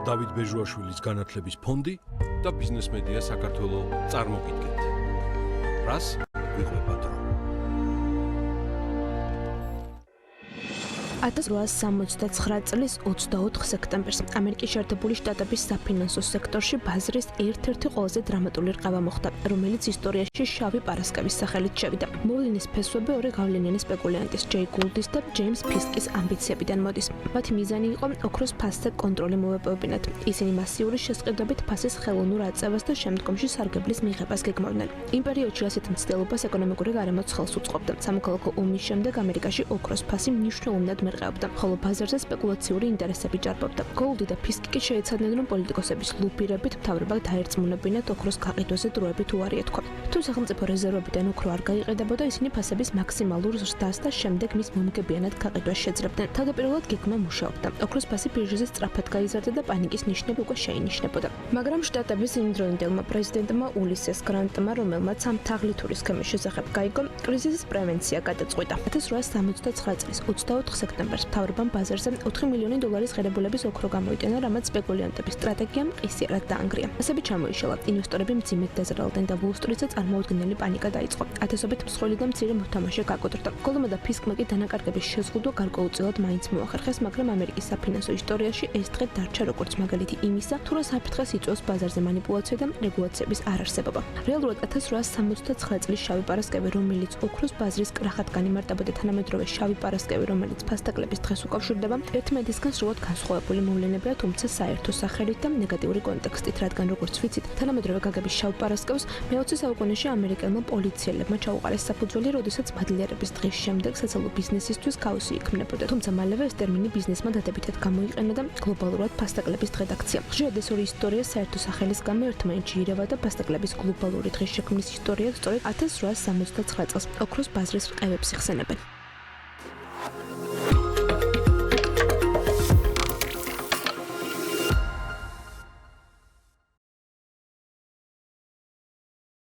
დავით ბეჟუაშვილის განათლების ფონდი და ბიზნეს მედია საქართველოს წარმოგიდგენთ. რას ვიყვება დრო. 1869 წლის 24 სექტემბერს ამერიკის შეერთებული შტატების საფინანსო სექტორში ბაზრის ერთ-ერთი ყველაზე დრამატული რყევა მოხდა, რომელიც ისტორიაში შავი პარასკევის სახელით შევიდა. მოვლენის ფესვები ორი გავლენიანი სპეკულიანტის, ჯეი გულდის და ჯეიმს ფისკის ამბიციებიდან მოდის. მათი მიზანი იყო ოქროს ფასზე კონტროლი მოვეპოვებინათ. ისინი მასიური შესყიდვებით ფასის ხელოვნურ აწევას და შემდგომში სარგებლის მიღებას გეგმავდნენ. იმ პერიოდში ასეთ მცდელობას ეკონომიკური გარემოც ხელს უწყობდა. სამოქალაქო ომის შემდეგ ამერიკაში ოქროს ფასი მნიშვნელოვნად მერყეობდა, ხოლო ბაზარზე სპეკულაციური ინტერესები ჭარბობდა. გოლდი და ფისკი კი შეეცადნენ, რომ პოლიტიკოსების ლუპირებით მთავრობა დაერწმუნებინათ ოქროს გაყიდვაზე დროებით უარი ეთქვა. თუ სახელმწიფო რეზერვებიდან ოქრო არ გაიყიდებოდა, ისინი ფასების მაქსიმალურ ზრდას და შემდეგ მის მომგებიანად გაყიდვას შეძლებდნენ. თავდაპირველად გეგმა მუშაობდა. ოქროს ფასი ბირჟაზე სწრაფად გაიზარდა და პანიკის ნიშნები უკვე შეინიშნებოდა. მაგრამ შტატების იმდროინდელმა პრეზიდენტმა ულისეს გრანტმა, რომელმაც ამ თაღლითური სქემის შესახებ გაიგო, კრიზისის პრევენცია გადაწყვიტა. 1869 წლის 24 სექტემბერს მთავრობამ ბაზარზე 4 მილიონი დოლარის ღირებულების ოქრო გამოიტანა, რამაც სპეკულიანტების სტრატეგიამ ყისიერად დაანგრია. ასევე ჩამოიშალა, ინვესტორები მძიმედ დაზრალდნენ და ვოლ-სტრიტზე წარმოუდგენელი პანიკა დაიწყო. ათასობით მსხვილი და მცირე მოთამაშე გაკოტრდა. გოლდმა და ფისკმა კი დანაკარგების შეზღუდვა გარკვეულწილად მაინც მოახერხეს, მაგრამ ამერიკის საფინანსო ისტორიაში ეს დღე დარჩა როგორც მაგალითი იმისა, თუ რა საფრთხეს იწვევს ბაზარზე манипуляცია და რეგულაციების არარსებობა. რეალურად 1869 წლის შავი პარასკევი, რომელიც ოქროს ბაზრის კრახად განიმარტებოდა თანამედროვე შავი პარასკევი, რომელიც ფასდაკლების დღეს უკავშირდება, ერთმანეთისგან სრულად განსხვავებული მოვლენებია, თუმცა საერთო სახელით და ნეგატიური კონტექსტით, რადგან როგორც ვიცით, თანამედროვე გაგების შავ პარასკევს მე-20 საუკუნეში ამერიკელმა პოლიციელებმა ჩაუყარეს საფუძველი, როდესაც მადლიერების დღის შემდეგ სოციალურ ბიზნესისთვის ქაოსი იქმნებოდა. თუმცა მალევე ეს ტერმინი ბიზნესმა დადებითად გამოიყენა და გლობალურად ფასდაკლების დღე დაქცია. ხშირად ეს ორი ისტორია საერთო სახელის გამო ერთმანეთში ირევა და ფასდაკლების გლობალური დღის შექმნის ისტორია სწორედ 1869 წელს ოქროს ბაზრის რყევებს იხსენებენ.